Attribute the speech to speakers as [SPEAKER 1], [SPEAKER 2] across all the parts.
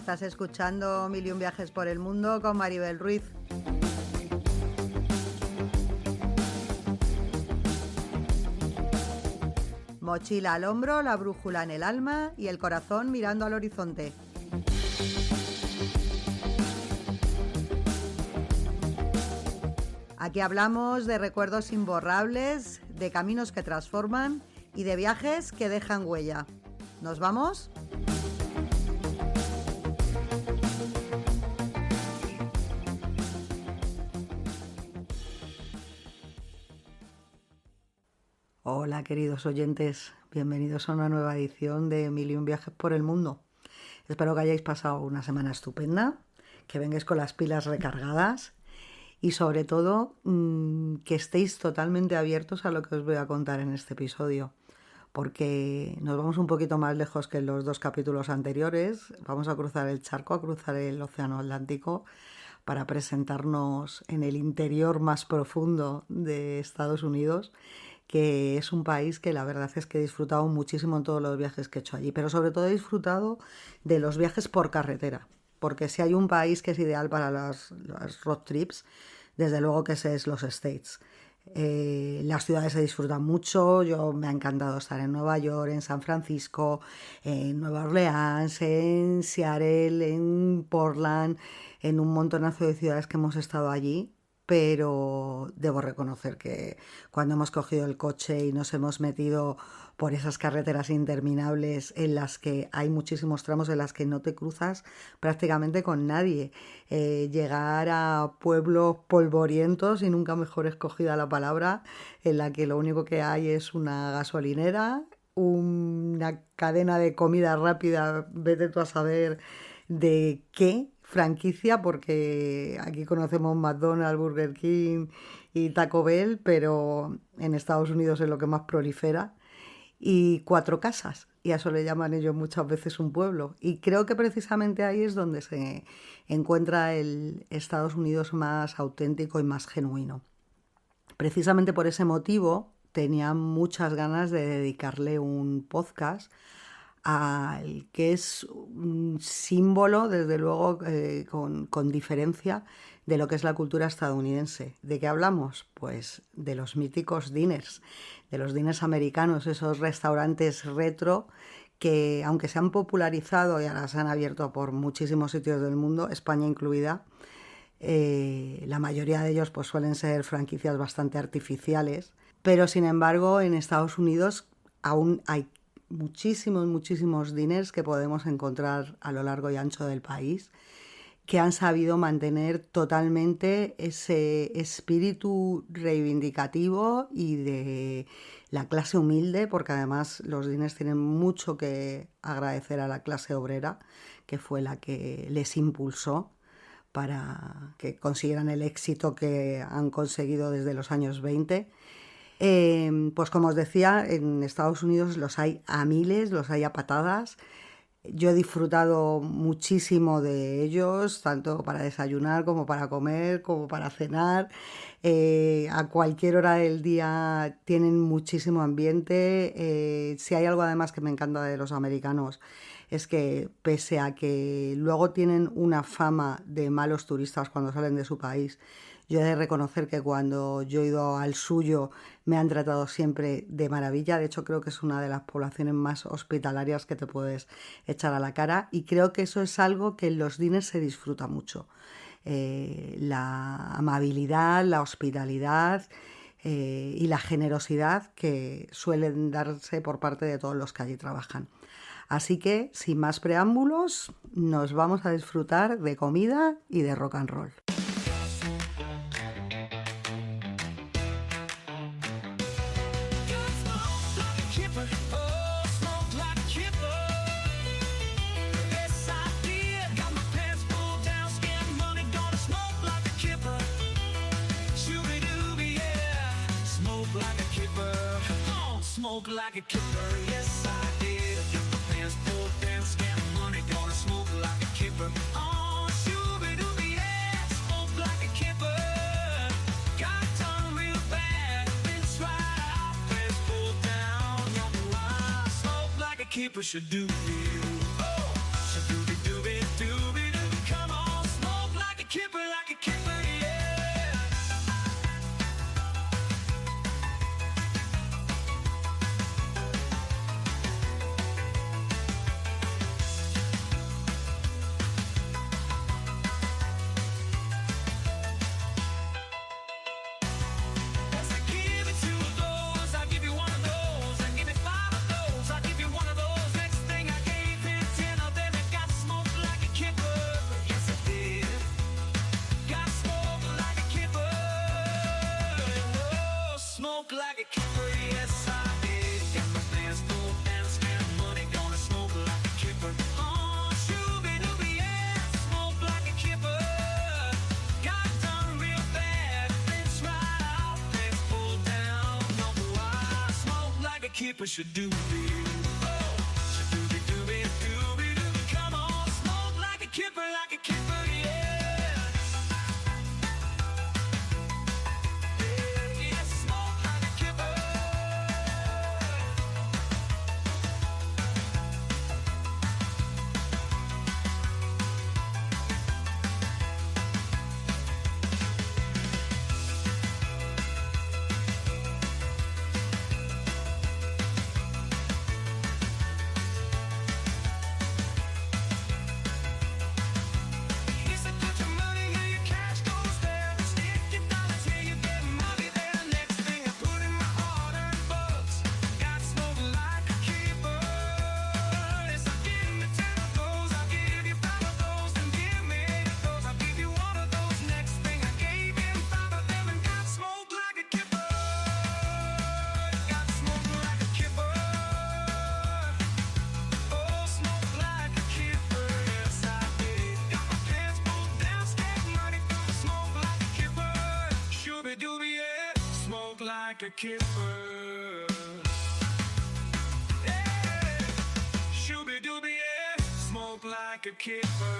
[SPEAKER 1] Estás escuchando Mil y un viajes por el mundo con Maribel Ruiz. Mochila al hombro, la brújula en el alma y el corazón mirando al horizonte. Aquí hablamos de recuerdos imborrables, de caminos que transforman y de viajes que dejan huella. ¿Nos vamos? Hola queridos oyentes, bienvenidos a una nueva edición de Mil y un viajes por el mundo. Espero que hayáis pasado una semana estupenda, que vengáis con las pilas recargadas y sobre todo que estéis totalmente abiertos a lo que os voy a contar en este episodio, porque nos vamos un poquito más lejos que en los dos capítulos anteriores. Vamos a cruzar el charco, a cruzar el Océano Atlántico para presentarnos en el interior más profundo de Estados Unidos, que es un país que la verdad es que he disfrutado muchísimo en todos los viajes que he hecho allí, pero sobre todo he disfrutado de los viajes por carretera, porque si hay un país que es ideal para las road trips, desde luego que ese es los States. Las ciudades se disfrutan mucho. Me ha encantado estar en Nueva York, en San Francisco, en Nueva Orleans, en Seattle, en Portland, en un montonazo de ciudades que hemos estado allí. Pero debo reconocer que cuando hemos cogido el coche y nos hemos metido por esas carreteras interminables en las que hay muchísimos tramos en las que no te cruzas prácticamente con nadie, llegar a pueblos polvorientos, y nunca mejor escogida la palabra, en la que lo único que hay es una gasolinera, una cadena de comida rápida, vete tú a saber de qué franquicia, porque aquí conocemos McDonald's, Burger King y Taco Bell, pero en Estados Unidos es lo que más prolifera, y 4 casas, y a eso le llaman ellos muchas veces un pueblo, y creo que precisamente ahí es donde se encuentra el Estados Unidos más auténtico y más genuino. Precisamente por ese motivo tenía muchas ganas de dedicarle un podcast al que es un símbolo, desde luego, con diferencia, de lo que es la cultura estadounidense. ¿De qué hablamos? Pues de los míticos diners, de los diners americanos, esos restaurantes retro que, aunque se han popularizado y ahora se han abierto por muchísimos sitios del mundo, España incluida, la mayoría de ellos pues suelen ser franquicias bastante artificiales, pero sin embargo en Estados Unidos aún hay muchísimos diners que podemos encontrar a lo largo y ancho del país, que han sabido mantener totalmente ese espíritu reivindicativo y de la clase humilde, porque además los diners tienen mucho que agradecer a la clase obrera, que fue la que les impulsó para que consiguieran el éxito que han conseguido desde los años 20. Pues como os decía, en Estados Unidos los hay a miles, los hay a patadas. Yo he disfrutado muchísimo de ellos, tanto para desayunar como para comer, como para cenar. A cualquier hora del día tienen muchísimo ambiente. Si hay algo además que me encanta de los americanos, es que pese a que luego tienen una fama de malos turistas cuando salen de su país, yo he de reconocer que cuando yo he ido al suyo me han tratado siempre de maravilla. De hecho, creo que es una de las poblaciones más hospitalarias que te puedes echar a la cara, y creo que eso es algo que en los diners se disfruta mucho. La amabilidad, la hospitalidad y la generosidad que suelen darse por parte de todos los que allí trabajan. Así que, sin más preámbulos, nos vamos a disfrutar de comida y de rock and roll.
[SPEAKER 2] Smoke like a kipper, yes I did. Got my pants pulled down, scanning money, gonna smoke like a kipper. Oh, shooby-dooby, yeah, smoke like a kipper. Got tongue real bad, it's right out, pants pulled down. You know I smoke like a kipper should do. Oh, shooby-dooby-doo. keeper should do be. Shoo-dooby-dooby-dooby-dooby. Come on, smoke like a kipper, yeah. Yeah, smoke like a kipper. He said, put your money where your cash goes there. Stick your dollars here, you get money there. Next thing I put in my hard-earned bucks. Got smoke like a keeper. Yes, I'll give me 10 of those. I'll give you 5 of those. And give me 8 of those. I'll give you 1 of those. Next thing I gave him 5 of them and got smoke like a kipper. Got smoke like a kipper. Oh, smoke like a kipper. Yes, I did. Got my pants pulled down, stack money from the smoke like a kipper. Shooby-dooby, yeah. Smoke like a kipper. Yeah. Shooby-dooby, yeah. Smoke like a kipper.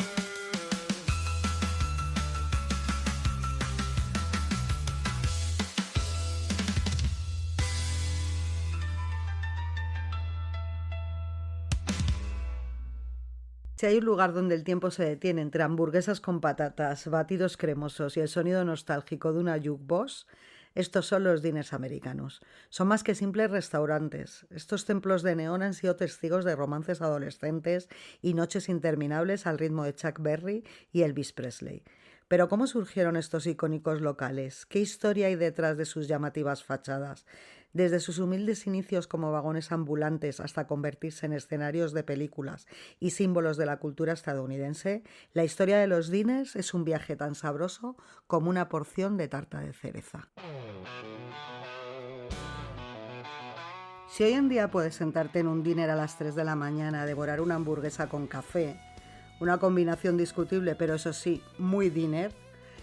[SPEAKER 1] Si hay un lugar donde el tiempo se detiene entre hamburguesas con patatas, batidos cremosos y el sonido nostálgico de una jukebox, estos son los diners americanos. Son más que simples restaurantes. Estos templos de neón han sido testigos de romances adolescentes y noches interminables al ritmo de Chuck Berry y Elvis Presley. Pero ¿cómo surgieron estos icónicos locales? ¿Qué historia hay detrás de sus llamativas fachadas? Desde sus humildes inicios como vagones ambulantes hasta convertirse en escenarios de películas y símbolos de la cultura estadounidense, la historia de los diners es un viaje tan sabroso como una porción de tarta de cereza. Si hoy en día puedes sentarte en un diner a las 3 de la mañana a devorar una hamburguesa con café, una combinación discutible pero eso sí, muy diner,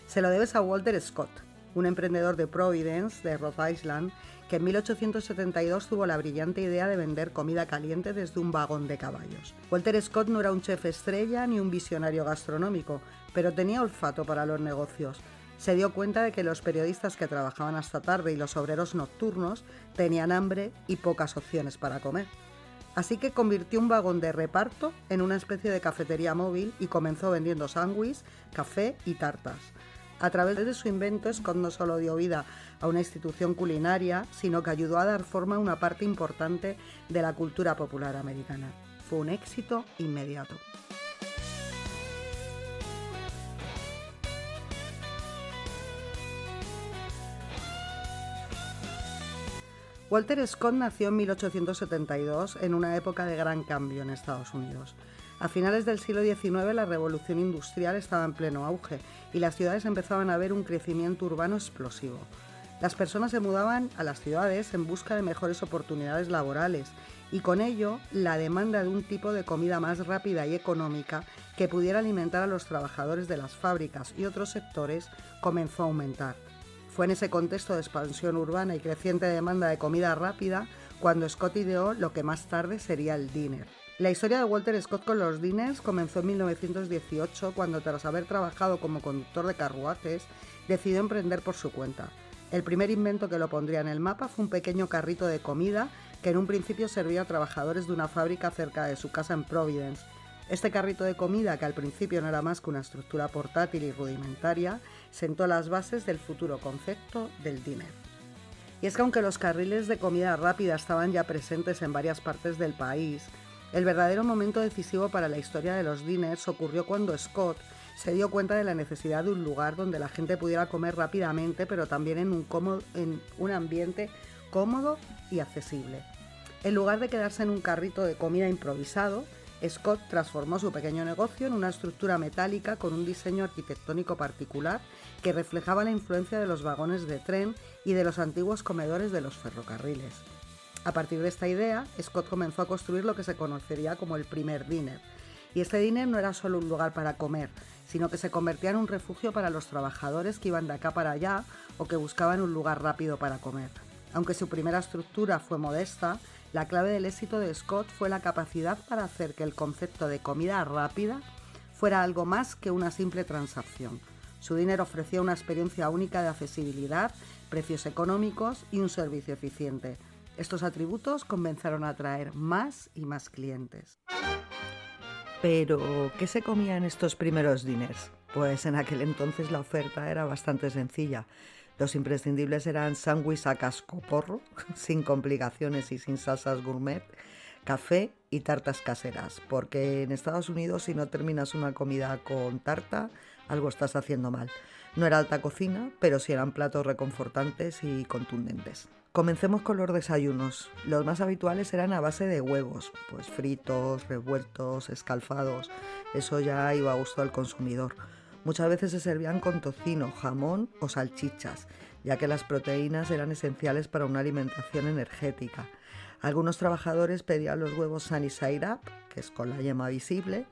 [SPEAKER 1] se lo debes a Walter Scott, un emprendedor de Providence, de Rhode Island, que en 1872 tuvo la brillante idea de vender comida caliente desde un vagón de caballos. Walter Scott no era un chef estrella ni un visionario gastronómico, pero tenía olfato para los negocios. Se dio cuenta de que los periodistas que trabajaban hasta tarde y los obreros nocturnos tenían hambre y pocas opciones para comer. Así que convirtió un vagón de reparto en una especie de cafetería móvil y comenzó vendiendo sándwiches, café y tartas. A través de su invento, Scott no solo dio vida a una institución culinaria, sino que ayudó a dar forma a una parte importante de la cultura popular americana. Fue un éxito inmediato. Walter Scott nació en 1872 en una época de gran cambio en Estados Unidos. A finales del siglo XIX la revolución industrial estaba en pleno auge y las ciudades empezaban a ver un crecimiento urbano explosivo. Las personas se mudaban a las ciudades en busca de mejores oportunidades laborales y con ello la demanda de un tipo de comida más rápida y económica que pudiera alimentar a los trabajadores de las fábricas y otros sectores comenzó a aumentar. Fue en ese contexto de expansión urbana y creciente demanda de comida rápida cuando Scott ideó lo que más tarde sería el diner. La historia de Walter Scott con los diners comenzó en 1918 cuando, tras haber trabajado como conductor de carruajes, decidió emprender por su cuenta. El primer invento que lo pondría en el mapa fue un pequeño carrito de comida que en un principio servía a trabajadores de una fábrica cerca de su casa en Providence. Este carrito de comida, que al principio no era más que una estructura portátil y rudimentaria, sentó las bases del futuro concepto del diner. Y es que aunque los carriles de comida rápida estaban ya presentes en varias partes del país, el verdadero momento decisivo para la historia de los diners ocurrió cuando Scott se dio cuenta de la necesidad de un lugar donde la gente pudiera comer rápidamente, pero también en un ambiente cómodo y accesible. En lugar de quedarse en un carrito de comida improvisado, Scott transformó su pequeño negocio en una estructura metálica con un diseño arquitectónico particular que reflejaba la influencia de los vagones de tren y de los antiguos comedores de los ferrocarriles. A partir de esta idea, Scott comenzó a construir lo que se conocería como el primer diner. Y este diner no era solo un lugar para comer, sino que se convertía en un refugio para los trabajadores que iban de acá para allá o que buscaban un lugar rápido para comer. Aunque su primera estructura fue modesta, la clave del éxito de Scott fue la capacidad para hacer que el concepto de comida rápida fuera algo más que una simple transacción. Su diner ofrecía una experiencia única de accesibilidad, precios económicos y un servicio eficiente. Estos atributos comenzaron a atraer más y más clientes. Pero, ¿qué se comía en estos primeros diners? Pues en aquel entonces la oferta era bastante sencilla. Los imprescindibles eran sándwich a cascoporro, sin complicaciones y sin salsas gourmet, café y tartas caseras, porque en Estados Unidos si no terminas una comida con tarta, algo estás haciendo mal. No era alta cocina, pero sí eran platos reconfortantes y contundentes. Comencemos con los desayunos. Los más habituales eran a base de huevos, pues fritos, revueltos, escalfados. Eso ya iba a gusto al consumidor. Muchas veces se servían con tocino, jamón o salchichas, ya que las proteínas eran esenciales para una alimentación energética. Algunos trabajadores pedían los huevos sunny side up, que es con la yema visible,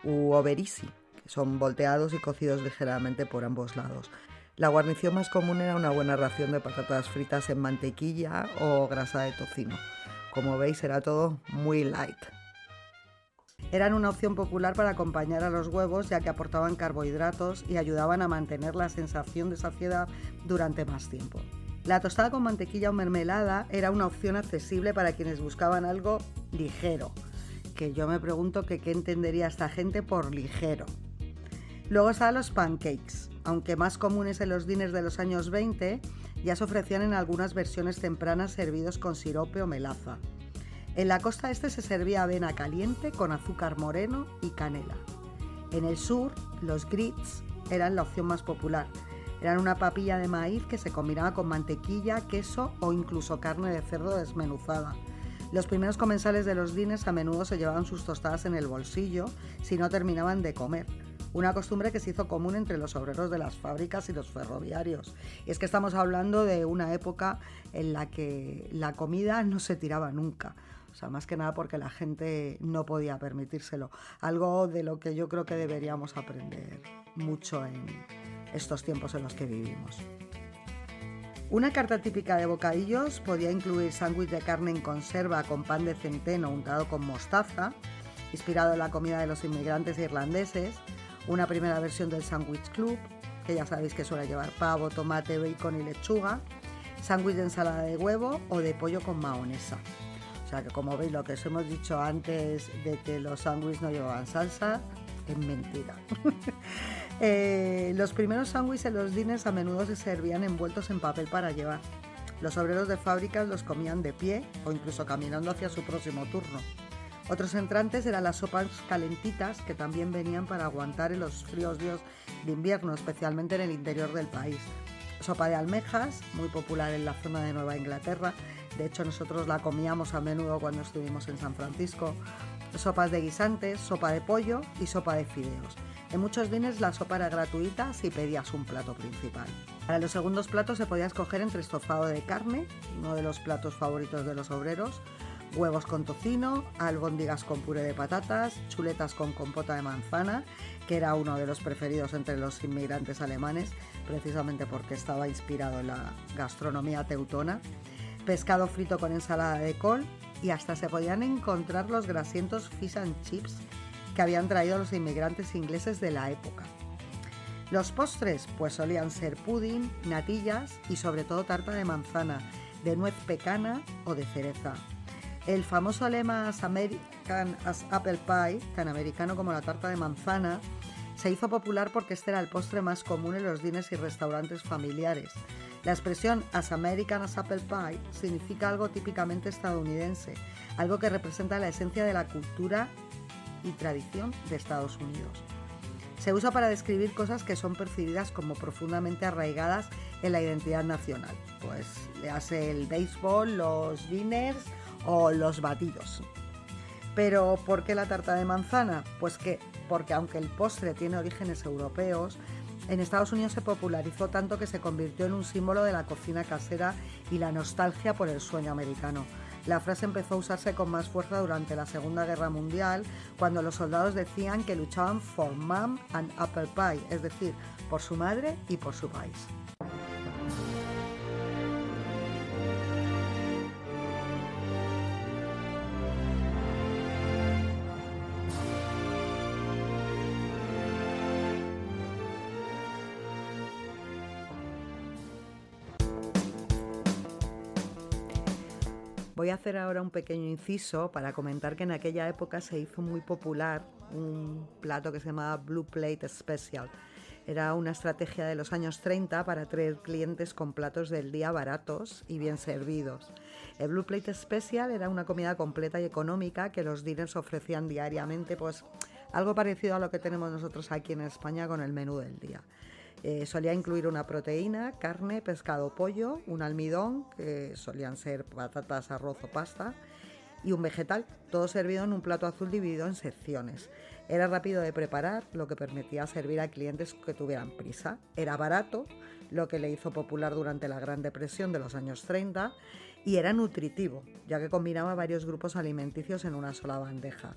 [SPEAKER 1] u over easy, que son volteados y cocidos ligeramente por ambos lados. La guarnición más común era una buena ración de patatas fritas en mantequilla o grasa de tocino. Como veis, era todo muy light. Eran una opción popular para acompañar a los huevos, ya que aportaban carbohidratos y ayudaban a mantener la sensación de saciedad durante más tiempo. La tostada con mantequilla o mermelada era una opción accesible para quienes buscaban algo ligero, que yo me pregunto que qué entendería esta gente por ligero. Luego estaban los pancakes, aunque más comunes en los diners de los años 20, ya se ofrecían en algunas versiones tempranas servidos con sirope o melaza. En la costa este se servía avena caliente con azúcar moreno y canela. En el sur, los grits eran la opción más popular. Eran una papilla de maíz que se combinaba con mantequilla, queso o incluso carne de cerdo desmenuzada. Los primeros comensales de los diners a menudo se llevaban sus tostadas en el bolsillo si no terminaban de comer. Una costumbre que se hizo común entre los obreros de las fábricas y los ferroviarios. Y es que estamos hablando de una época en la que la comida no se tiraba nunca. O sea, más que nada porque la gente no podía permitírselo. Algo de lo que yo creo que deberíamos aprender mucho en estos tiempos en los que vivimos. Una carta típica de bocadillos podía incluir sándwich de carne en conserva con pan de centeno untado con mostaza, inspirado en la comida de los inmigrantes irlandeses, una primera versión del sándwich club, que ya sabéis que suele llevar pavo, tomate, bacon y lechuga, sándwich de ensalada de huevo o de pollo con mahonesa. O sea que, como veis, lo que os hemos dicho antes de que los sándwiches no llevaban salsa es mentira. Los primeros sándwiches en los diners a menudo se servían envueltos en papel para llevar. Los obreros de fábricas los comían de pie o incluso caminando hacia su próximo turno. Otros entrantes eran las sopas calentitas, que también venían para aguantar en los fríos días de invierno, especialmente en el interior del país. Sopa de almejas, muy popular en la zona de Nueva Inglaterra. De hecho, nosotros la comíamos a menudo cuando estuvimos en San Francisco. Sopas de guisantes, sopa de pollo y sopa de fideos. En muchos diners la sopa era gratuita si pedías un plato principal. Para los segundos platos se podía escoger entre estofado de carne, uno de los platos favoritos de los obreros, huevos con tocino, albóndigas con puré de patatas, chuletas con compota de manzana, que era uno de los preferidos entre los inmigrantes alemanes, precisamente porque estaba inspirado en la gastronomía teutona, pescado frito con ensalada de col y hasta se podían encontrar los grasientos fish and chips que habían traído los inmigrantes ingleses de la época. Los postres pues solían ser pudding, natillas y sobre todo tarta de manzana, de nuez pecana o de cereza. El famoso lema As American as Apple Pie, tan americano como la tarta de manzana, se hizo popular porque este era el postre más común en los diners y restaurantes familiares. La expresión As American as Apple Pie significa algo típicamente estadounidense, algo que representa la esencia de la cultura y tradición de Estados Unidos. Se usa para describir cosas que son percibidas como profundamente arraigadas en la identidad nacional. Pues le hace el béisbol, los diners o los batidos. Pero ¿por qué la tarta de manzana? Pues porque aunque el postre tiene orígenes europeos, en Estados Unidos se popularizó tanto que se convirtió en un símbolo de la cocina casera y la nostalgia por el sueño americano. La frase empezó a usarse con más fuerza durante la Segunda Guerra Mundial, cuando los soldados decían que luchaban for mom and apple pie, es decir, por su madre y por su país. Voy a hacer ahora un pequeño inciso para comentar que en aquella época se hizo muy popular un plato que se llamaba Blue Plate Special. Era una estrategia de los años 30 para atraer clientes con platos del día baratos y bien servidos. El Blue Plate Special era una comida completa y económica que los diners ofrecían diariamente, pues algo parecido a lo que tenemos nosotros aquí en España con el menú del día. Solía incluir una proteína, carne, pescado, pollo, un almidón, que solían ser patatas, arroz o pasta, y un vegetal, todo servido en un plato azul dividido en secciones. Era rápido de preparar, lo que permitía servir a clientes que tuvieran prisa. Era barato, lo que le hizo popular durante la Gran Depresión de los años 30, y era nutritivo, ya que combinaba varios grupos alimenticios en una sola bandeja.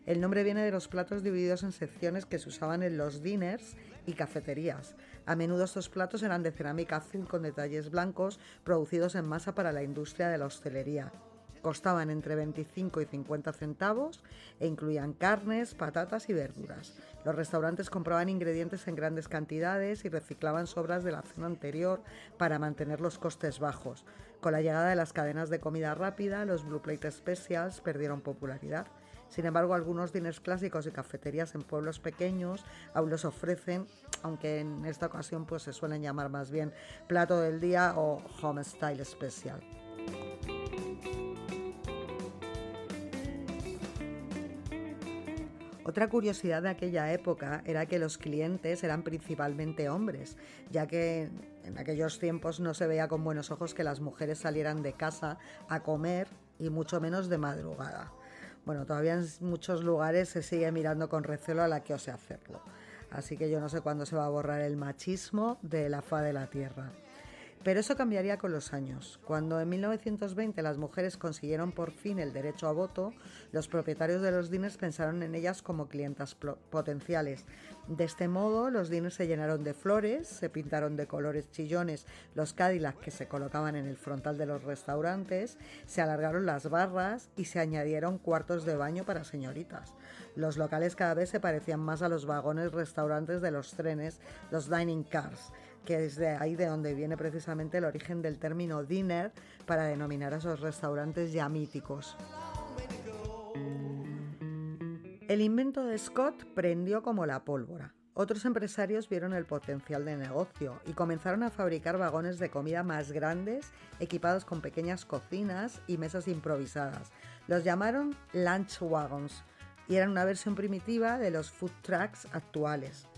[SPEAKER 1] El nombre viene de los platos divididos en secciones que se usaban en los diners y cafeterías. A menudo estos platos eran de cerámica azul con detalles blancos, producidos en masa para la industria de la hostelería. Costaban entre 25 y 50 centavos e incluían carnes, patatas y verduras. Los restaurantes compraban ingredientes en grandes cantidades y reciclaban sobras de la cena anterior para mantener los costes bajos. Con la llegada de las cadenas de comida rápida, los Blue Plate Specials perdieron popularidad. Sin embargo, algunos diners clásicos y cafeterías en pueblos pequeños aún los ofrecen, aunque en esta ocasión pues, se suelen llamar más bien plato del día o home style special. Otra curiosidad de aquella época era que los clientes eran principalmente hombres, ya que en aquellos tiempos no se veía con buenos ojos que las mujeres salieran de casa a comer y mucho menos de madrugada. Bueno, todavía en muchos lugares se sigue mirando con recelo a la que ose hacerlo. Así que yo no sé cuándo se va a borrar el machismo de la faz de la tierra. Pero eso cambiaría con los años. Cuando en 1920 las mujeres consiguieron por fin el derecho a voto, los propietarios de los diners pensaron en ellas como clientas potenciales. De este modo, los diners se llenaron de flores, se pintaron de colores chillones los Cadillacs que se colocaban en el frontal de los restaurantes, se alargaron las barras y se añadieron cuartos de baño para señoritas. Los locales cada vez se parecían más a los vagones restaurantes de los trenes, los dining cars, que es de ahí de donde viene precisamente el origen del término diner para denominar a esos restaurantes ya míticos. El invento de Scott prendió como la pólvora. Otros empresarios vieron el potencial de negocio y comenzaron a fabricar vagones de comida más grandes, equipados con pequeñas cocinas y mesas improvisadas. Los llamaron lunch wagons y eran una versión primitiva de los food trucks actuales.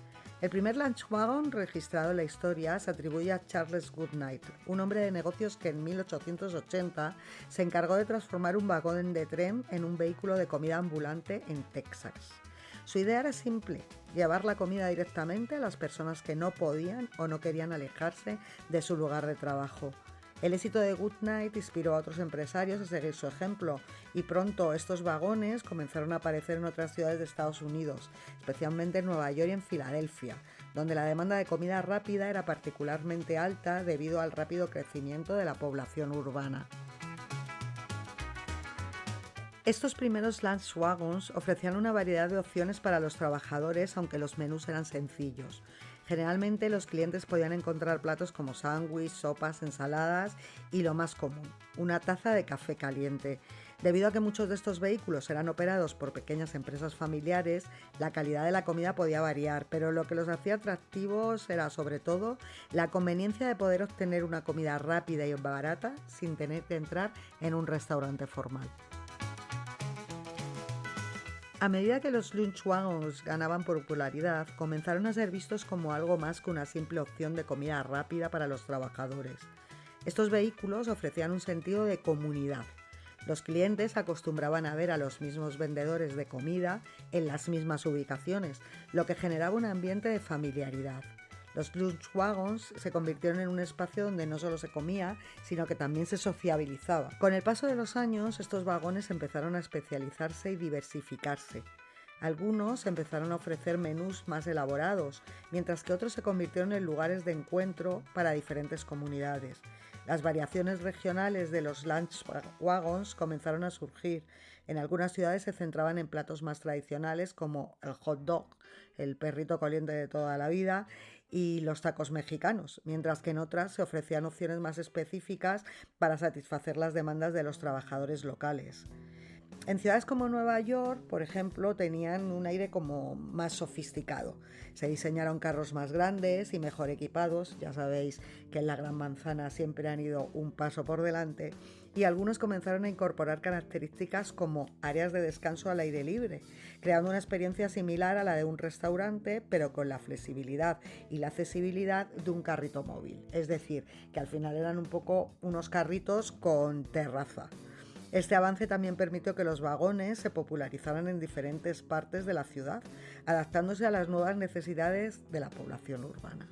[SPEAKER 1] El primer lunch wagon registrado en la historia se atribuye a Charles Goodnight, un hombre de negocios que en 1880 se encargó de transformar un vagón de tren en un vehículo de comida ambulante en Texas. Su idea era simple: llevar la comida directamente a las personas que no podían o no querían alejarse de su lugar de trabajo. El éxito de Goodnight inspiró a otros empresarios a seguir su ejemplo y pronto estos vagones comenzaron a aparecer en otras ciudades de Estados Unidos, especialmente en Nueva York y en Filadelfia, donde la demanda de comida rápida era particularmente alta debido al rápido crecimiento de la población urbana. Estos primeros lunch wagons ofrecían una variedad de opciones para los trabajadores, aunque los menús eran sencillos. Generalmente los clientes podían encontrar platos como sándwich, sopas, ensaladas y lo más común, una taza de café caliente. Debido a que muchos de estos vehículos eran operados por pequeñas empresas familiares, la calidad de la comida podía variar, pero lo que los hacía atractivos era sobre todo la conveniencia de poder obtener una comida rápida y barata sin tener que entrar en un restaurante formal. A medida que los lunch wagons ganaban popularidad, comenzaron a ser vistos como algo más que una simple opción de comida rápida para los trabajadores. Estos vehículos ofrecían un sentido de comunidad. Los clientes acostumbraban a ver a los mismos vendedores de comida en las mismas ubicaciones, lo que generaba un ambiente de familiaridad. Los lunch wagons se convirtieron en un espacio donde no solo se comía, sino que también se sociabilizaba. Con el paso de los años, estos vagones empezaron a especializarse y diversificarse. Algunos empezaron a ofrecer menús más elaborados, mientras que otros se convirtieron en lugares de encuentro para diferentes comunidades. Las variaciones regionales de los lunch wagons comenzaron a surgir. En algunas ciudades se centraban en platos más tradicionales como el hot dog, el perrito caliente de toda la vida, y los tacos mexicanos, mientras que en otras se ofrecían opciones más específicas para satisfacer las demandas de los trabajadores locales. En ciudades como Nueva York, por ejemplo, tenían un aire como más sofisticado. Se diseñaron carros más grandes y mejor equipados. Ya sabéis que en la Gran Manzana siempre han ido un paso por delante. Y algunos comenzaron a incorporar características como áreas de descanso al aire libre, creando una experiencia similar a la de un restaurante, pero con la flexibilidad y la accesibilidad de un carrito móvil. Es decir, que al final eran un poco unos carritos con terraza. Este avance también permitió que los vagones se popularizaran en diferentes partes de la ciudad, adaptándose a las nuevas necesidades de la población urbana.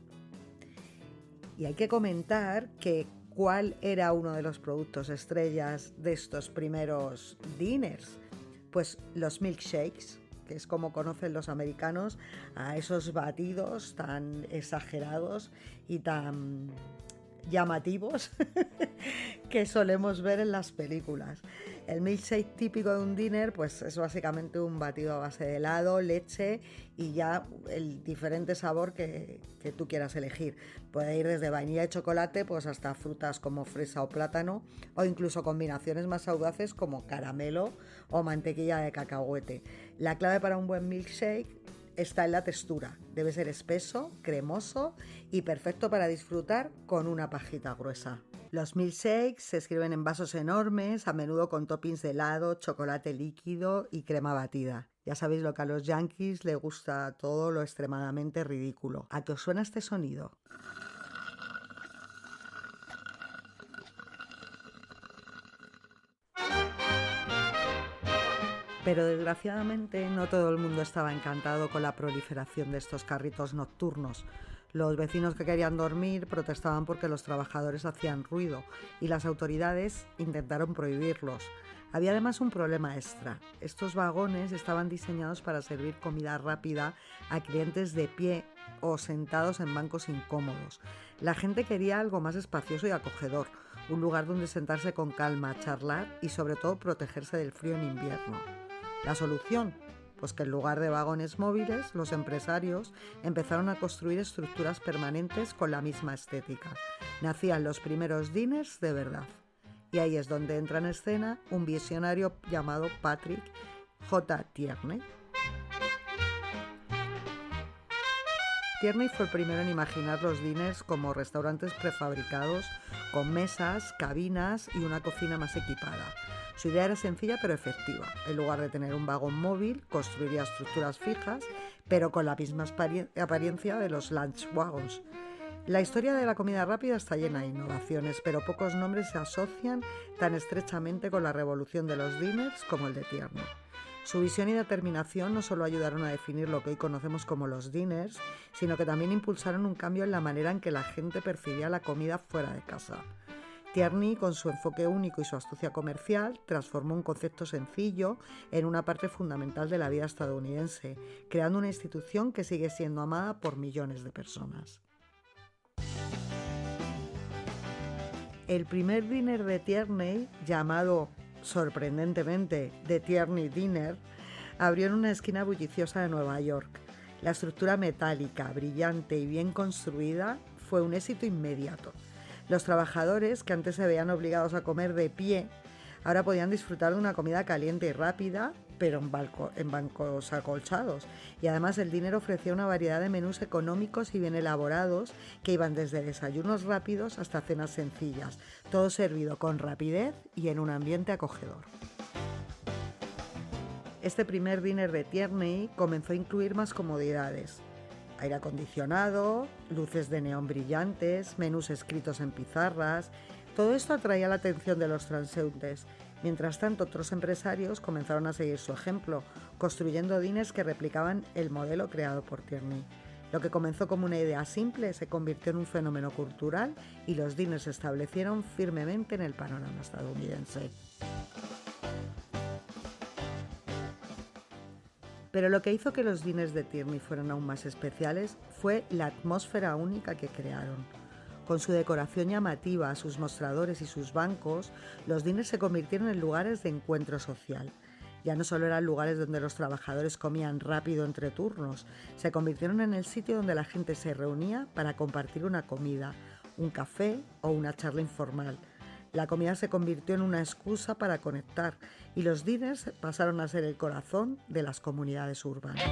[SPEAKER 1] Y hay que comentar que ¿cuál era uno de los productos estrellas de estos primeros diners? Pues los milkshakes, que es como conocen los americanos a esos batidos tan exagerados y tan llamativos que solemos ver en las películas. El milkshake típico de un dinner pues es básicamente un batido a base de helado, leche y ya el diferente sabor que tú quieras elegir. Puede ir desde vainilla y chocolate pues hasta frutas como fresa o plátano, o incluso combinaciones más audaces como caramelo o mantequilla de cacahuete. La clave para un buen milkshake está en la textura. Debe ser espeso, cremoso y perfecto para disfrutar con una pajita gruesa. Los milkshakes se sirven en vasos enormes, a menudo con toppings de helado, chocolate líquido y crema batida. Ya sabéis lo que a los yankees les gusta todo lo extremadamente ridículo. ¿A qué os suena este sonido? Pero desgraciadamente no todo el mundo estaba encantado con la proliferación de estos carritos nocturnos. Los vecinos que querían dormir protestaban porque los trabajadores hacían ruido y las autoridades intentaron prohibirlos. Había además un problema extra. Estos vagones estaban diseñados para servir comida rápida a clientes de pie o sentados en bancos incómodos. La gente quería algo más espacioso y acogedor, un lugar donde sentarse con calma, charlar y sobre todo protegerse del frío en invierno. ¿La solución? Pues que en lugar de vagones móviles, los empresarios empezaron a construir estructuras permanentes con la misma estética. Nacían los primeros diners de verdad. Y ahí es donde entra en escena un visionario llamado Patrick J. Tierney. Tierney fue el primero en imaginar los diners como restaurantes prefabricados con mesas, cabinas y una cocina más equipada. Su idea era sencilla pero efectiva. En lugar de tener un vagón móvil, construiría estructuras fijas, pero con la misma apariencia de los lunch wagons. La historia de la comida rápida está llena de innovaciones, pero pocos nombres se asocian tan estrechamente con la revolución de los diners como el de Tierney. Su visión y determinación no solo ayudaron a definir lo que hoy conocemos como los diners, sino que también impulsaron un cambio en la manera en que la gente percibía la comida fuera de casa. Tierney, con su enfoque único y su astucia comercial, transformó un concepto sencillo en una parte fundamental de la vida estadounidense, creando una institución que sigue siendo amada por millones de personas. El primer diner de Tierney, llamado sorprendentemente The Tierney Diner, abrió en una esquina bulliciosa de Nueva York. La estructura metálica, brillante y bien construida fue un éxito inmediato. Los trabajadores, que antes se veían obligados a comer de pie, ahora podían disfrutar de una comida caliente y rápida, pero en bancos acolchados. Y además el diner ofrecía una variedad de menús económicos y bien elaborados que iban desde desayunos rápidos hasta cenas sencillas, todo servido con rapidez y en un ambiente acogedor. Este primer diner de Tierney comenzó a incluir más comodidades: aire acondicionado, luces de neón brillantes, menús escritos en pizarras. Todo esto atraía la atención de los transeúntes. Mientras tanto, otros empresarios comenzaron a seguir su ejemplo, construyendo diners que replicaban el modelo creado por Tierney. Lo que comenzó como una idea simple se convirtió en un fenómeno cultural y los diners se establecieron firmemente en el panorama estadounidense. Pero lo que hizo que los diners de Tierney fueran aún más especiales fue la atmósfera única que crearon. Con su decoración llamativa, sus mostradores y sus bancos, los diners se convirtieron en lugares de encuentro social. Ya no solo eran lugares donde los trabajadores comían rápido entre turnos, se convirtieron en el sitio donde la gente se reunía para compartir una comida, un café o una charla informal. La comida se convirtió en una excusa para conectar y los diners pasaron a ser el corazón de las comunidades urbanas.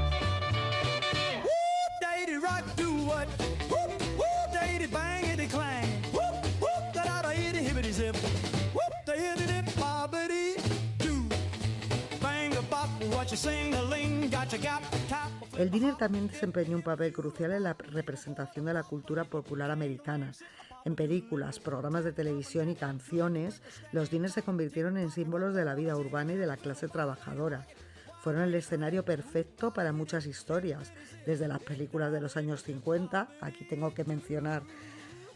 [SPEAKER 1] El diner también desempeñó un papel crucial en la representación de la cultura popular americana. En películas, programas de televisión y canciones, los diners se convirtieron en símbolos de la vida urbana y de la clase trabajadora. Fueron el escenario perfecto para muchas historias, desde las películas de los años 50, aquí tengo que mencionar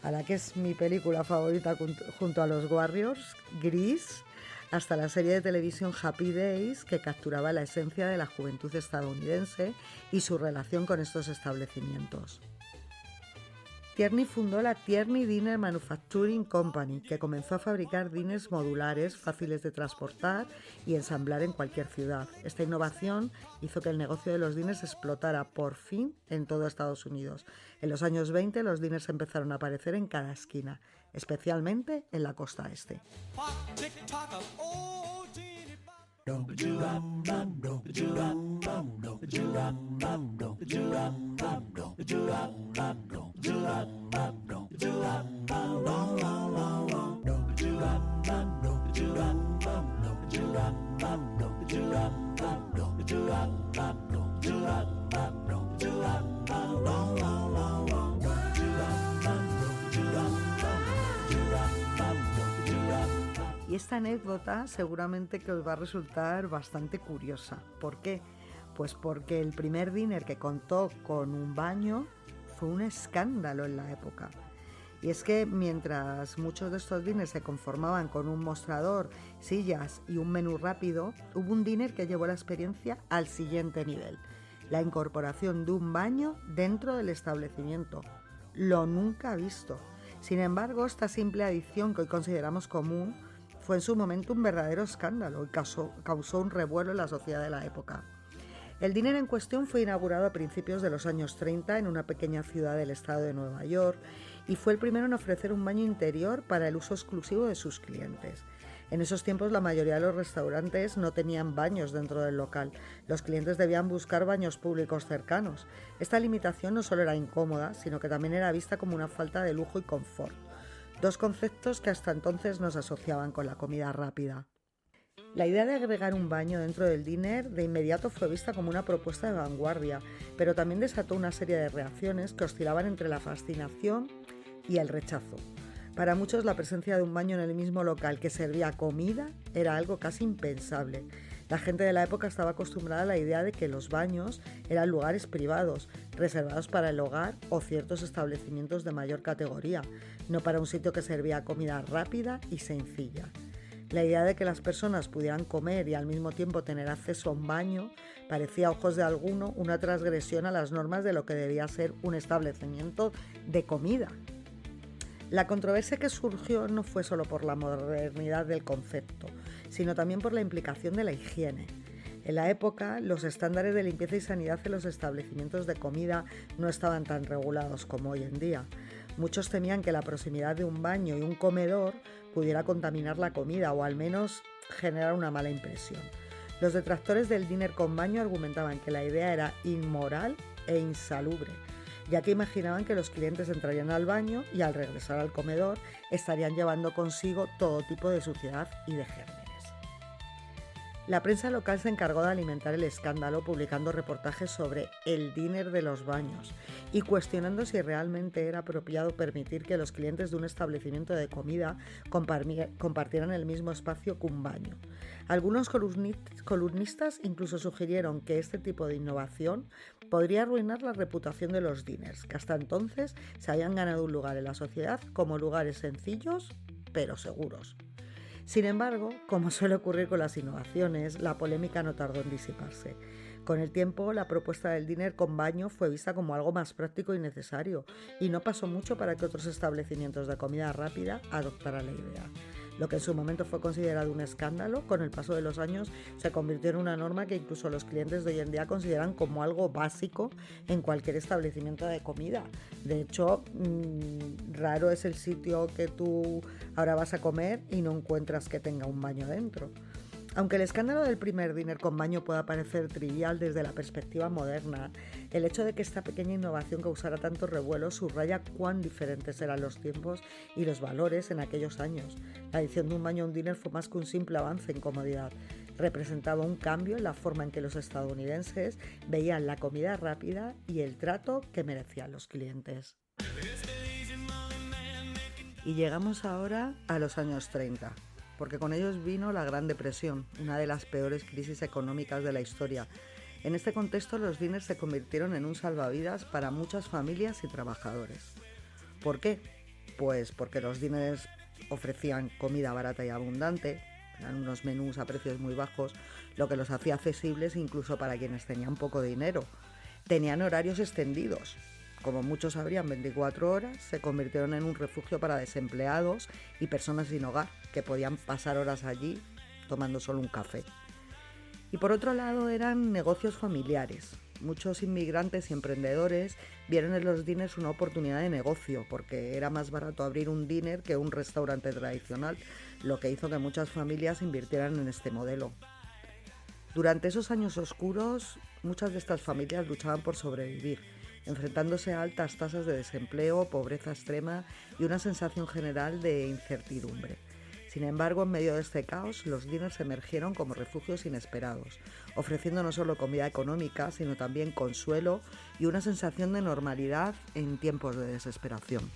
[SPEAKER 1] a la que es mi película favorita junto a los Warriors, Grease, hasta la serie de televisión Happy Days, que capturaba la esencia de la juventud estadounidense y su relación con estos establecimientos. Tierney fundó la Tierney Diner Manufacturing Company, que comenzó a fabricar diners modulares fáciles de transportar y ensamblar en cualquier ciudad. Esta innovación hizo que el negocio de los diners explotara por fin en todo Estados Unidos. En los años 20 los diners empezaron a aparecer en cada esquina, especialmente en la costa este. Y esta anécdota seguramente que os va a resultar bastante curiosa. ¿Por qué? Pues porque el primer diner que contó con un baño fue un escándalo en la época. Y es que mientras muchos de estos diners se conformaban con un mostrador, sillas y un menú rápido, hubo un diner que llevó la experiencia al siguiente nivel: la incorporación de un baño dentro del establecimiento. Lo nunca visto. Sin embargo, esta simple adición que hoy consideramos común fue en su momento un verdadero escándalo y causó un revuelo en la sociedad de la época. El diner en cuestión fue inaugurado a principios de los años 30 en una pequeña ciudad del estado de Nueva York y fue el primero en ofrecer un baño interior para el uso exclusivo de sus clientes. En esos tiempos la mayoría de los restaurantes no tenían baños dentro del local. Los clientes debían buscar baños públicos cercanos. Esta limitación no solo era incómoda, sino que también era vista como una falta de lujo y confort. Dos conceptos que hasta entonces nos asociaban con la comida rápida. La idea de agregar un baño dentro del diner de inmediato fue vista como una propuesta de vanguardia, pero también desató una serie de reacciones que oscilaban entre la fascinación y el rechazo. Para muchos la presencia de un baño en el mismo local que servía comida era algo casi impensable. La gente de la época estaba acostumbrada a la idea de que los baños eran lugares privados, reservados para el hogar o ciertos establecimientos de mayor categoría, no para un sitio que servía comida rápida y sencilla. La idea de que las personas pudieran comer y al mismo tiempo tener acceso a un baño parecía a ojos de alguno una transgresión a las normas de lo que debía ser un establecimiento de comida. La controversia que surgió no fue solo por la modernidad del concepto, sino también por la implicación de la higiene. En la época, los estándares de limpieza y sanidad en los establecimientos de comida no estaban tan regulados como hoy en día. Muchos temían que la proximidad de un baño y un comedor pudiera contaminar la comida o al menos generar una mala impresión. Los detractores del diner con baño argumentaban que la idea era inmoral e insalubre, ya que imaginaban que los clientes entrarían al baño y al regresar al comedor estarían llevando consigo todo tipo de suciedad y de gérmenes. La prensa local se encargó de alimentar el escándalo publicando reportajes sobre el diner de los baños y cuestionando si realmente era apropiado permitir que los clientes de un establecimiento de comida compartieran el mismo espacio que un baño. Algunos columnistas incluso sugirieron que este tipo de innovación podría arruinar la reputación de los diners, que hasta entonces se habían ganado un lugar en la sociedad como lugares sencillos pero seguros. Sin embargo, como suele ocurrir con las innovaciones, la polémica no tardó en disiparse. Con el tiempo, la propuesta del diner con baño fue vista como algo más práctico y necesario, y no pasó mucho para que otros establecimientos de comida rápida adoptaran la idea. Lo que en su momento fue considerado un escándalo, con el paso de los años se convirtió en una norma que incluso los clientes de hoy en día consideran como algo básico en cualquier establecimiento de comida. De hecho, raro es el sitio que tú ahora vas a comer y no encuentras que tenga un baño dentro. Aunque el escándalo del primer diner con baño pueda parecer trivial desde la perspectiva moderna, el hecho de que esta pequeña innovación causara tanto revuelo subraya cuán diferentes eran los tiempos y los valores en aquellos años. La adición de un baño a un diner fue más que un simple avance en comodidad. Representaba un cambio en la forma en que los estadounidenses veían la comida rápida y el trato que merecían los clientes. Y llegamos ahora a los años 30. Porque con ellos vino la Gran Depresión, una de las peores crisis económicas de la historia. En este contexto, los diners se convirtieron en un salvavidas para muchas familias y trabajadores. ¿Por qué? Pues porque los diners ofrecían comida barata y abundante, eran unos menús a precios muy bajos, lo que los hacía accesibles incluso para quienes tenían poco dinero. Tenían horarios extendidos. Como muchos sabrían, 24 horas, se convirtieron en un refugio para desempleados y personas sin hogar, que podían pasar horas allí tomando solo un café. Y por otro lado eran negocios familiares. Muchos inmigrantes y emprendedores vieron en los diners una oportunidad de negocio, porque era más barato abrir un diner que un restaurante tradicional, lo que hizo que muchas familias invirtieran en este modelo. Durante esos años oscuros, muchas de estas familias luchaban por sobrevivir, enfrentándose a altas tasas de desempleo, pobreza extrema y una sensación general de incertidumbre. Sin embargo, en medio de este caos, los diners emergieron como refugios inesperados, ofreciendo no solo comida económica, sino también consuelo y una sensación de normalidad en tiempos de desesperación.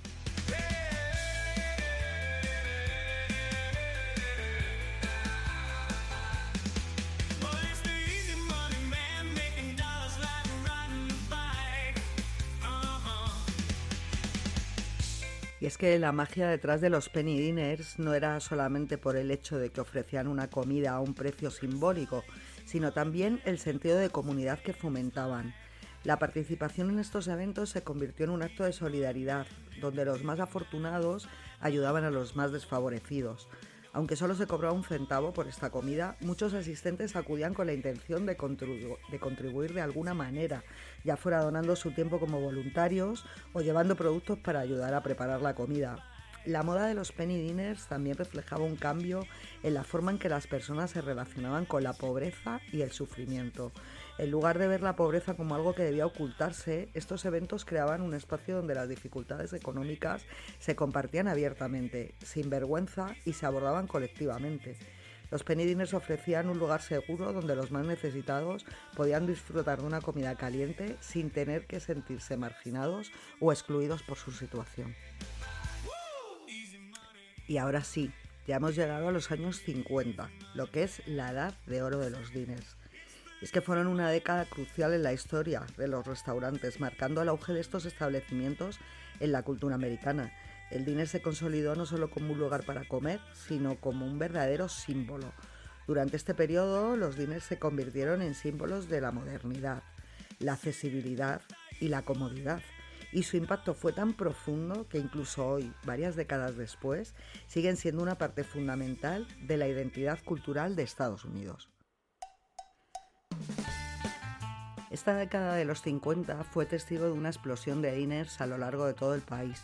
[SPEAKER 1] Y es que la magia detrás de los penny diners no era solamente por el hecho de que ofrecían una comida a un precio simbólico, sino también el sentido de comunidad que fomentaban. La participación en estos eventos se convirtió en un acto de solidaridad, donde los más afortunados ayudaban a los más desfavorecidos. Aunque solo se cobraba un centavo por esta comida, muchos asistentes acudían con la intención de contribuir de alguna manera, ya fuera donando su tiempo como voluntarios o llevando productos para ayudar a preparar la comida. La moda de los penny diners también reflejaba un cambio en la forma en que las personas se relacionaban con la pobreza y el sufrimiento. En lugar de ver la pobreza como algo que debía ocultarse, estos eventos creaban un espacio donde las dificultades económicas se compartían abiertamente, sin vergüenza, y se abordaban colectivamente. Los penny diners ofrecían un lugar seguro donde los más necesitados podían disfrutar de una comida caliente sin tener que sentirse marginados o excluidos por su situación. Y ahora sí, ya hemos llegado a los años 50, lo que es la edad de oro de los diners. Es que fueron una década crucial en la historia de los restaurantes, marcando el auge de estos establecimientos en la cultura americana. El diner se consolidó no solo como un lugar para comer, sino como un verdadero símbolo. Durante este periodo, los diners se convirtieron en símbolos de la modernidad, la accesibilidad y la comodidad. Y su impacto fue tan profundo que incluso hoy, varias décadas después, siguen siendo una parte fundamental de la identidad cultural de Estados Unidos. Esta década de los 50 fue testigo de una explosión de diners a lo largo de todo el país.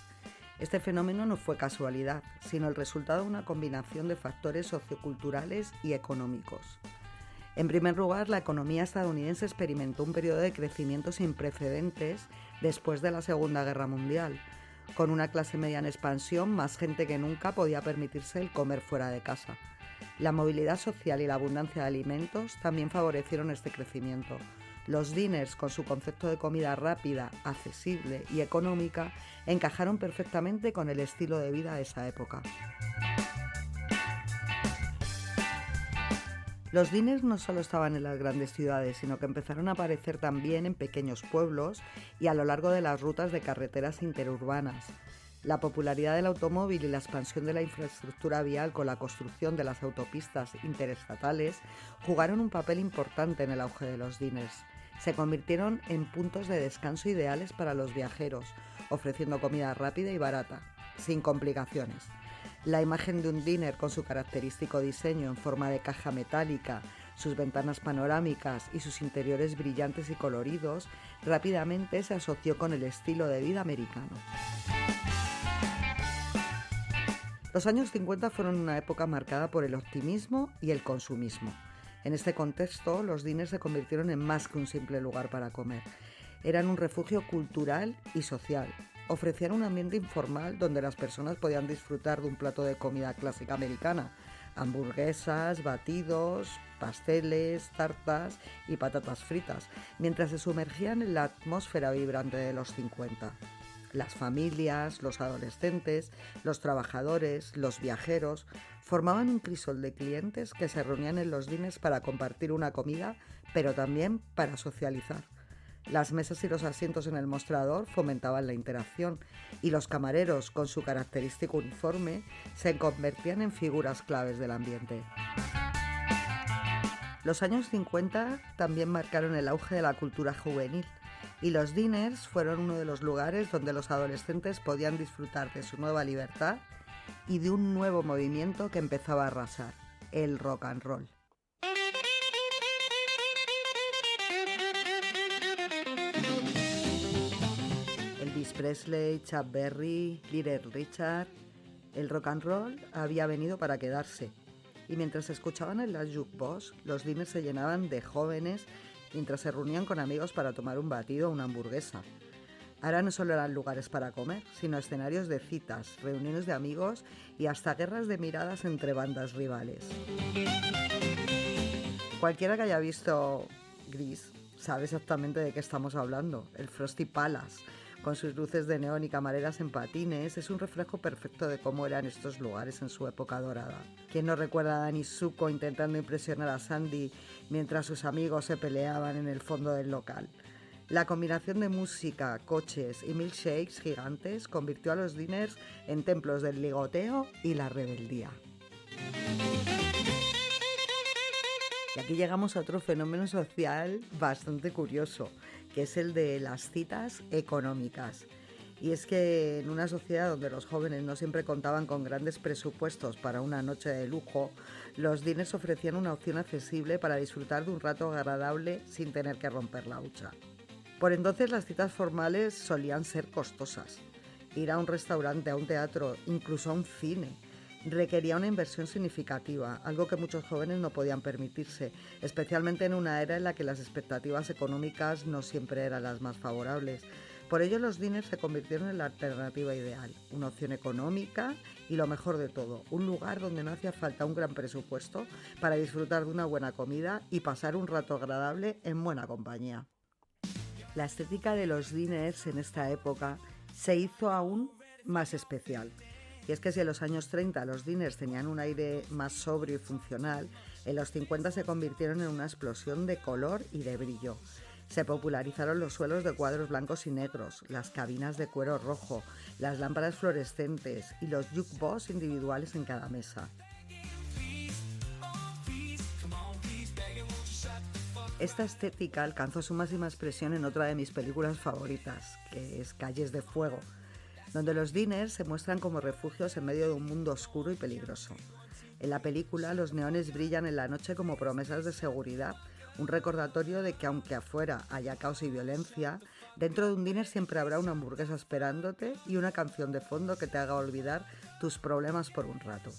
[SPEAKER 1] Este fenómeno no fue casualidad, sino el resultado de una combinación de factores socioculturales y económicos. En primer lugar, la economía estadounidense experimentó un periodo de crecimiento sin precedentes después de la Segunda Guerra Mundial. Con una clase media en expansión, más gente que nunca podía permitirse el comer fuera de casa. La movilidad social y la abundancia de alimentos también favorecieron este crecimiento. Los diners, con su concepto de comida rápida, accesible y económica, encajaron perfectamente con el estilo de vida de esa época. Los diners no solo estaban en las grandes ciudades, sino que empezaron a aparecer también en pequeños pueblos y a lo largo de las rutas de carreteras interurbanas. La popularidad del automóvil y la expansión de la infraestructura vial con la construcción de las autopistas interestatales jugaron un papel importante en el auge de los diners. Se convirtieron en puntos de descanso ideales para los viajeros, ofreciendo comida rápida y barata, sin complicaciones. La imagen de un diner con su característico diseño en forma de caja metálica, sus ventanas panorámicas y sus interiores brillantes y coloridos rápidamente se asoció con el estilo de vida americano. Los años 50 fueron una época marcada por el optimismo y el consumismo. En este contexto, los diners se convirtieron en más que un simple lugar para comer. Eran un refugio cultural y social. Ofrecían un ambiente informal donde las personas podían disfrutar de un plato de comida clásica americana: hamburguesas, batidos, pasteles, tartas y patatas fritas, mientras se sumergían en la atmósfera vibrante de los 50. Las familias, los adolescentes, los trabajadores, los viajeros formaban un crisol de clientes que se reunían en los diners para compartir una comida, pero también para socializar. Las mesas y los asientos en el mostrador fomentaban la interacción y los camareros, con su característico uniforme, se convertían en figuras claves del ambiente. Los años 50 también marcaron el auge de la cultura juvenil y los diners fueron uno de los lugares donde los adolescentes podían disfrutar de su nueva libertad y de un nuevo movimiento que empezaba a arrasar: el rock and roll. Elvis Presley, Chuck Berry, Little Richard. El rock and roll había venido para quedarse y mientras se escuchaban en las jukebox, los diners se llenaban de jóvenes mientras se reunían con amigos para tomar un batido o una hamburguesa. Ahora no solo eran lugares para comer, sino escenarios de citas, reuniones de amigos y hasta guerras de miradas entre bandas rivales. Cualquiera que haya visto Grease sabe exactamente de qué estamos hablando. El Frosty Palace, con sus luces de neón y camareras en patines, es un reflejo perfecto de cómo eran estos lugares en su época dorada. ¿Quién no recuerda a Danny Zuko intentando impresionar a Sandy mientras sus amigos se peleaban en el fondo del local? La combinación de música, coches y milkshakes gigantes convirtió a los diners en templos del ligoteo y la rebeldía. Y aquí llegamos a otro fenómeno social bastante curioso, que es el de las citas económicas. Y es que en una sociedad donde los jóvenes no siempre contaban con grandes presupuestos para una noche de lujo, los diners ofrecían una opción accesible para disfrutar de un rato agradable sin tener que romper la hucha. Por entonces las citas formales solían ser costosas. Ir a un restaurante, a un teatro, incluso a un cine, requería una inversión significativa, algo que muchos jóvenes no podían permitirse, especialmente en una era en la que las expectativas económicas no siempre eran las más favorables. Por ello los diners se convirtieron en la alternativa ideal, una opción económica y, lo mejor de todo, un lugar donde no hacía falta un gran presupuesto para disfrutar de una buena comida y pasar un rato agradable en buena compañía. La estética de los diners en esta época se hizo aún más especial. Y es que si en los años 30 los diners tenían un aire más sobrio y funcional, en los 50 se convirtieron en una explosión de color y de brillo. Se popularizaron los suelos de cuadros blancos y negros, las cabinas de cuero rojo, las lámparas fluorescentes y los jukebox individuales en cada mesa. Esta estética alcanzó su máxima expresión en otra de mis películas favoritas, que es Calles de Fuego, donde los diners se muestran como refugios en medio de un mundo oscuro y peligroso. En la película, los neones brillan en la noche como promesas de seguridad, un recordatorio de que aunque afuera haya caos y violencia, dentro de un diner siempre habrá una hamburguesa esperándote y una canción de fondo que te haga olvidar tus problemas por un rato.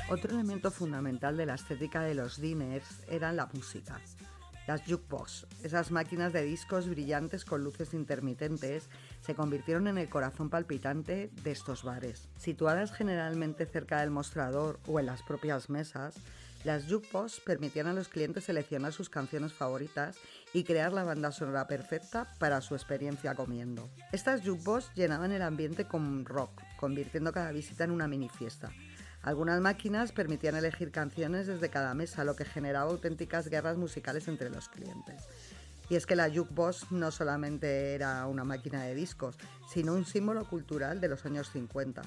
[SPEAKER 1] Otro elemento fundamental de la estética de los diners era la música. Las jukebox, esas máquinas de discos brillantes con luces intermitentes, se convirtieron en el corazón palpitante de estos bares. Situadas generalmente cerca del mostrador o en las propias mesas, las jukebox permitían a los clientes seleccionar sus canciones favoritas y crear la banda sonora perfecta para su experiencia comiendo. Estas jukebox llenaban el ambiente con rock, convirtiendo cada visita en una mini fiesta. Algunas máquinas permitían elegir canciones desde cada mesa, lo que generaba auténticas guerras musicales entre los clientes. Y es que la jukebox no solamente era una máquina de discos, sino un símbolo cultural de los años 50.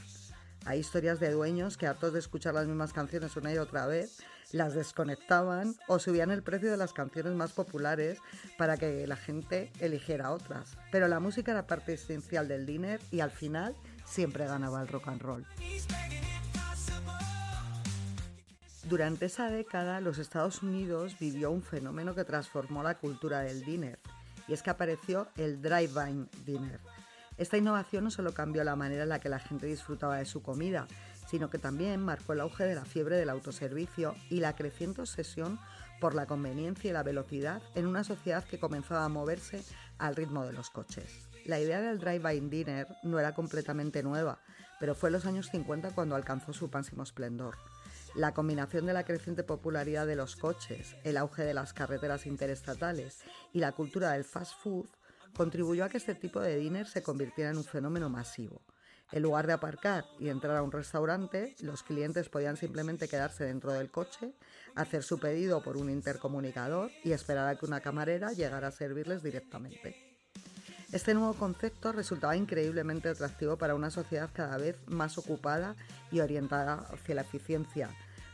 [SPEAKER 1] Hay historias de dueños que, hartos de escuchar las mismas canciones una y otra vez, las desconectaban o subían el precio de las canciones más populares para que la gente eligiera otras. Pero la música era parte esencial del diner y al final siempre ganaba el rock and roll. Durante esa década, los Estados Unidos vivió un fenómeno que transformó la cultura del diner, y es que apareció el drive-in dinner. Esta innovación no solo cambió la manera en la que la gente disfrutaba de su comida, sino que también marcó el auge de la fiebre del autoservicio y la creciente obsesión por la conveniencia y la velocidad en una sociedad que comenzaba a moverse al ritmo de los coches. La idea del drive-in dinner no era completamente nueva, pero fue en los años 50 cuando alcanzó su máximo esplendor. La combinación de la creciente popularidad de los coches, el auge de las carreteras interestatales y la cultura del fast food contribuyó a que este tipo de diner se convirtiera en un fenómeno masivo. En lugar de aparcar y entrar a un restaurante, los clientes podían simplemente quedarse dentro del coche, hacer su pedido por un intercomunicador y esperar a que una camarera llegara a servirles directamente. Este nuevo concepto resultaba increíblemente atractivo para una sociedad cada vez más ocupada y orientada hacia la eficiencia.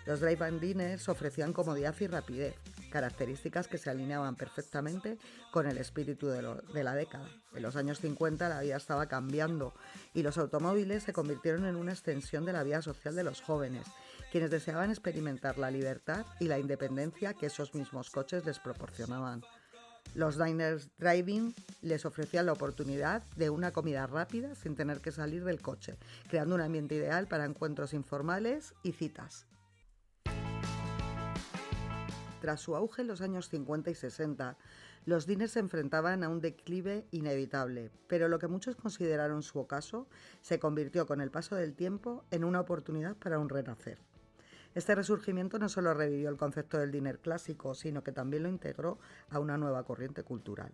[SPEAKER 1] Los drive-in dinners ofrecían comodidad y rapidez, características que se alineaban perfectamente con el espíritu de la década. En los años 50 la vida estaba cambiando y los automóviles se convirtieron en una extensión de la vida social de los jóvenes, quienes deseaban experimentar la libertad y la independencia que esos mismos coches les proporcionaban. Los diners drive-in les ofrecían la oportunidad de una comida rápida sin tener que salir del coche, creando un ambiente ideal para encuentros informales y citas. Tras su auge en los años 50 y 60, los diners se enfrentaban a un declive inevitable, pero lo que muchos consideraron su ocaso se convirtió con el paso del tiempo en una oportunidad para un renacer. Este resurgimiento no solo revivió el concepto del diner clásico, sino que también lo integró a una nueva corriente cultural.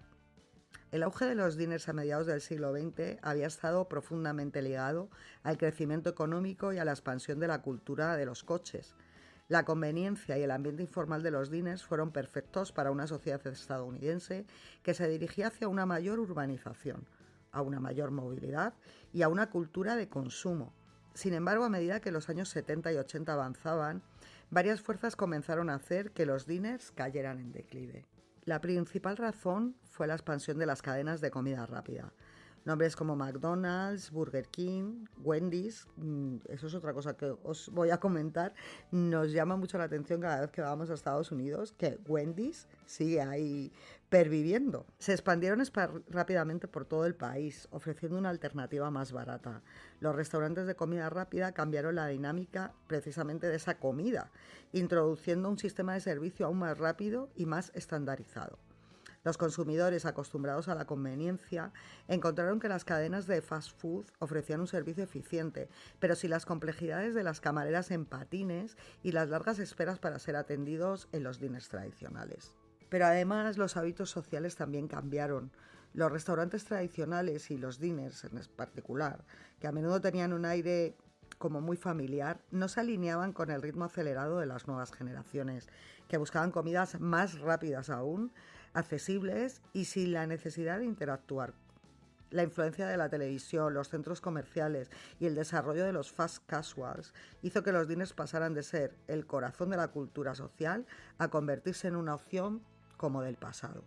[SPEAKER 1] El auge de los diners a mediados del siglo XX había estado profundamente ligado al crecimiento económico y a la expansión de la cultura de los coches. La conveniencia y el ambiente informal de los diners fueron perfectos para una sociedad estadounidense que se dirigía hacia una mayor urbanización, a una mayor movilidad y a una cultura de consumo. Sin embargo, a medida que los años 70 y 80 avanzaban, varias fuerzas comenzaron a hacer que los diners cayeran en declive. La principal razón fue la expansión de las cadenas de comida rápida. Nombres como McDonald's, Burger King, Wendy's, eso es otra cosa que os voy a comentar. Nos llama mucho la atención cada vez que vamos a Estados Unidos que Wendy's sigue ahí perviviendo. Se expandieron rápidamente por todo el país, ofreciendo una alternativa más barata. Los restaurantes de comida rápida cambiaron la dinámica precisamente de esa comida, introduciendo un sistema de servicio aún más rápido y más estandarizado. Los consumidores, acostumbrados a la conveniencia, encontraron que las cadenas de fast food ofrecían un servicio eficiente, pero sin las complejidades de las camareras en patines y las largas esperas para ser atendidos en los diners tradicionales. Pero además los hábitos sociales también cambiaron. Los restaurantes tradicionales y los diners en particular, que a menudo tenían un aire como muy familiar, no se alineaban con el ritmo acelerado de las nuevas generaciones, que buscaban comidas más rápidas aún, accesibles y sin la necesidad de interactuar. La influencia de la televisión, los centros comerciales y el desarrollo de los fast casuals hizo que los diners pasaran de ser el corazón de la cultura social a convertirse en una opción como del pasado.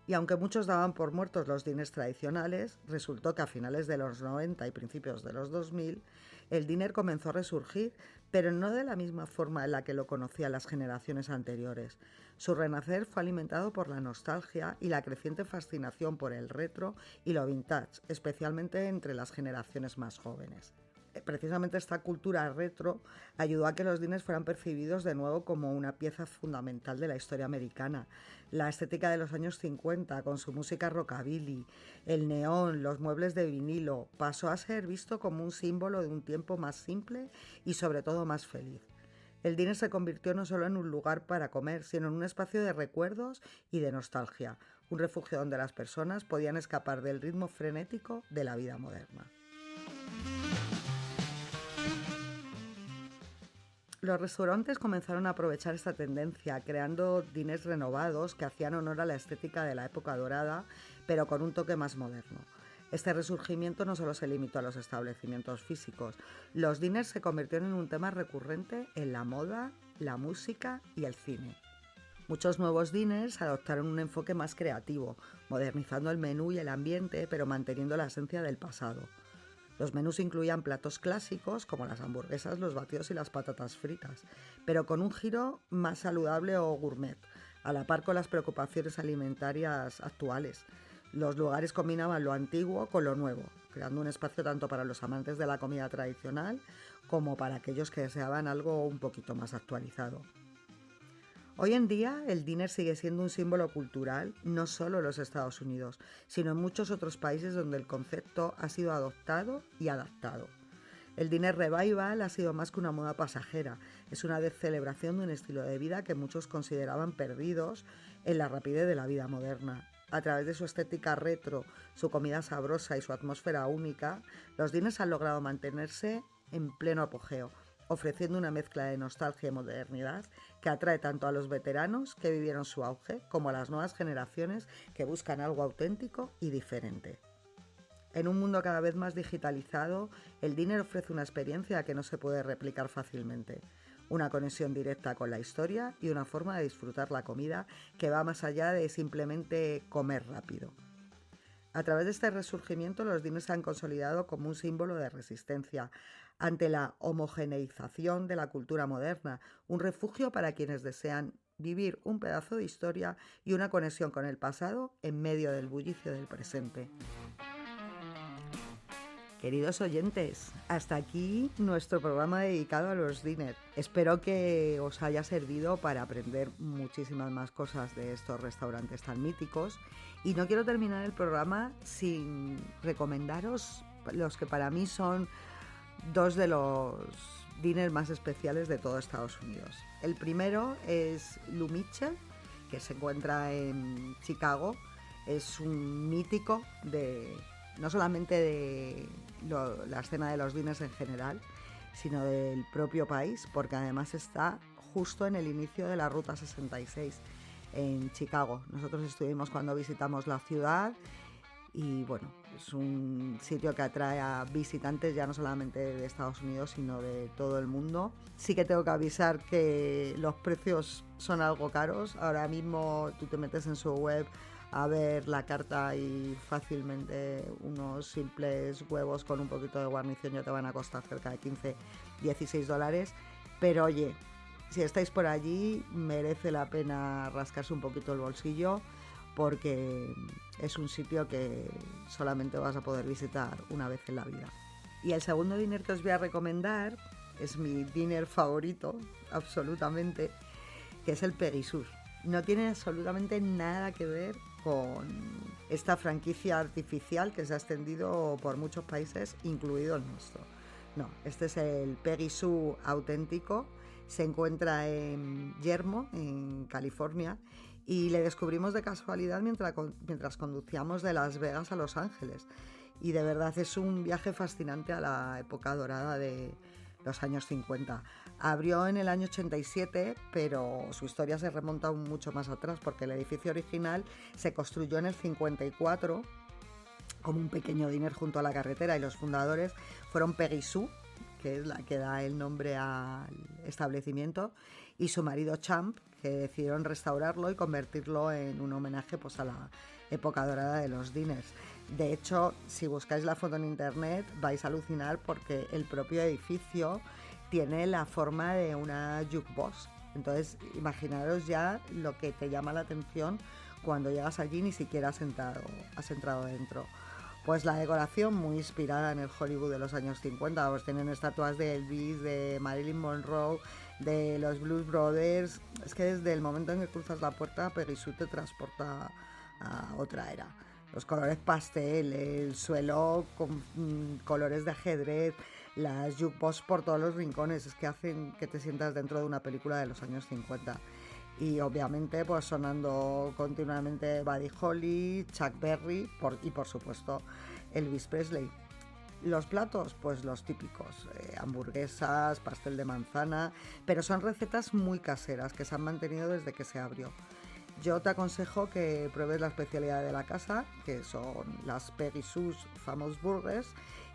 [SPEAKER 1] Y aunque muchos daban por muertos los diners tradicionales, resultó que a finales de los 90 y principios de los 2000, el diner comenzó a resurgir, pero no de la misma forma en la que lo conocían las generaciones anteriores. Su renacer fue alimentado por la nostalgia y la creciente fascinación por el retro y lo vintage, especialmente entre las generaciones más jóvenes. Precisamente esta cultura retro ayudó a que los diners fueran percibidos de nuevo como una pieza fundamental de la historia americana. La estética de los años 50, con su música rockabilly, el neón, los muebles de vinilo, pasó a ser visto como un símbolo de un tiempo más simple y sobre todo más feliz. El diner se convirtió no solo en un lugar para comer, sino en un espacio de recuerdos y de nostalgia, un refugio donde las personas podían escapar del ritmo frenético de la vida moderna. Los restaurantes comenzaron a aprovechar esta tendencia, creando diners renovados que hacían honor a la estética de la época dorada, pero con un toque más moderno. Este resurgimiento no solo se limitó a los establecimientos físicos, los diners se convirtieron en un tema recurrente en la moda, la música y el cine. Muchos nuevos diners adoptaron un enfoque más creativo, modernizando el menú y el ambiente, pero manteniendo la esencia del pasado. Los menús incluían platos clásicos como las hamburguesas, los batidos y las patatas fritas, pero con un giro más saludable o gourmet, a la par con las preocupaciones alimentarias actuales. Los lugares combinaban lo antiguo con lo nuevo, creando un espacio tanto para los amantes de la comida tradicional como para aquellos que deseaban algo un poquito más actualizado. Hoy en día el diner sigue siendo un símbolo cultural no solo en los Estados Unidos, sino en muchos otros países donde el concepto ha sido adoptado y adaptado. El Diner Revival ha sido más que una moda pasajera, es una celebración de un estilo de vida que muchos consideraban perdidos en la rapidez de la vida moderna. A través de su estética retro, su comida sabrosa y su atmósfera única, los diners han logrado mantenerse en pleno apogeo, ofreciendo una mezcla de nostalgia y modernidad que atrae tanto a los veteranos que vivieron su auge como a las nuevas generaciones que buscan algo auténtico y diferente. En un mundo cada vez más digitalizado, el diner ofrece una experiencia que no se puede replicar fácilmente. Una conexión directa con la historia y una forma de disfrutar la comida que va más allá de simplemente comer rápido. A través de este resurgimiento, los diners se han consolidado como un símbolo de resistencia ante la homogeneización de la cultura moderna, un refugio para quienes desean vivir un pedazo de historia y una conexión con el pasado en medio del bullicio del presente. Queridos oyentes, hasta aquí nuestro programa dedicado a los diners. Espero que os haya servido para aprender muchísimas más cosas de estos restaurantes tan míticos. Y no quiero terminar el programa sin recomendaros los que para mí son dos de los diners más especiales de todo Estados Unidos. El primero es Lou Mitchell, que se encuentra en Chicago. Es un mítico no solamente de la escena de los diners en general, sino del propio país, porque además está justo en el inicio de la Ruta 66 en Chicago. Nosotros estuvimos cuando visitamos la ciudad y bueno, es un sitio que atrae a visitantes ya no solamente de Estados Unidos, sino de todo el mundo. Sí que tengo que avisar que los precios son algo caros. Ahora mismo tú te metes en su web a ver la carta y fácilmente unos simples huevos con un poquito de guarnición ya te van a costar cerca de 15-16 dólares. Pero oye, si estáis por allí merece la pena rascarse un poquito el bolsillo porque es un sitio que solamente vas a poder visitar una vez en la vida. Y el segundo diner que os voy a recomendar es mi diner favorito, absolutamente, que es el Perisur. No tiene absolutamente nada que ver con esta franquicia artificial que se ha extendido por muchos países, incluido el nuestro. No, este es el Perisur auténtico, se encuentra en Yermo, en California, y le descubrimos de casualidad mientras conducíamos de Las Vegas a Los Ángeles. Y de verdad es un viaje fascinante a la época dorada de los años 50. Abrió en el año 87, pero su historia se remonta aún mucho más atrás, porque el edificio original se construyó en el 54 como un pequeño diner junto a la carretera, y los fundadores fueron Peggy Sue, que es la que da el nombre al establecimiento, y su marido Champ, que decidieron restaurarlo y convertirlo en un homenaje pues, a la época dorada de los diners. De hecho, si buscáis la foto en internet vais a alucinar porque el propio edificio tiene la forma de una jukebox. Entonces, imaginaros ya lo que te llama la atención cuando llegas allí y ni siquiera has entrado dentro. Pues la decoración muy inspirada en el Hollywood de los años 50, pues tienen estatuas de Elvis, de Marilyn Monroe, de los Blues Brothers. Es que desde el momento en que cruzas la puerta, Perisur te transporta a otra era. Los colores pastel, el suelo con colores de ajedrez, las jukebox por todos los rincones, es que hacen que te sientas dentro de una película de los años 50. Y obviamente pues sonando continuamente Buddy Holly, Chuck Berry y por supuesto Elvis Presley. Los platos, pues los típicos, hamburguesas, pastel de manzana, pero son recetas muy caseras que se han mantenido desde que se abrió. Yo te aconsejo que pruebes la especialidad de la casa, que son las Peggy Sue's Famous Burgers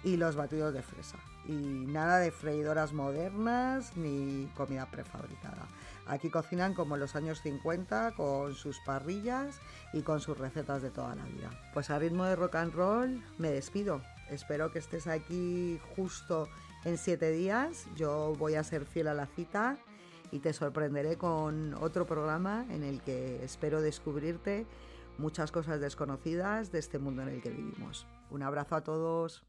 [SPEAKER 1] y los batidos de fresa. Y nada de freidoras modernas ni comida prefabricada. Aquí cocinan como en los años 50 con sus parrillas y con sus recetas de toda la vida. Pues a ritmo de rock and roll me despido. Espero que estés aquí justo en 7 días. Yo voy a ser fiel a la cita y te sorprenderé con otro programa en el que espero descubrirte muchas cosas desconocidas de este mundo en el que vivimos. Un abrazo a todos.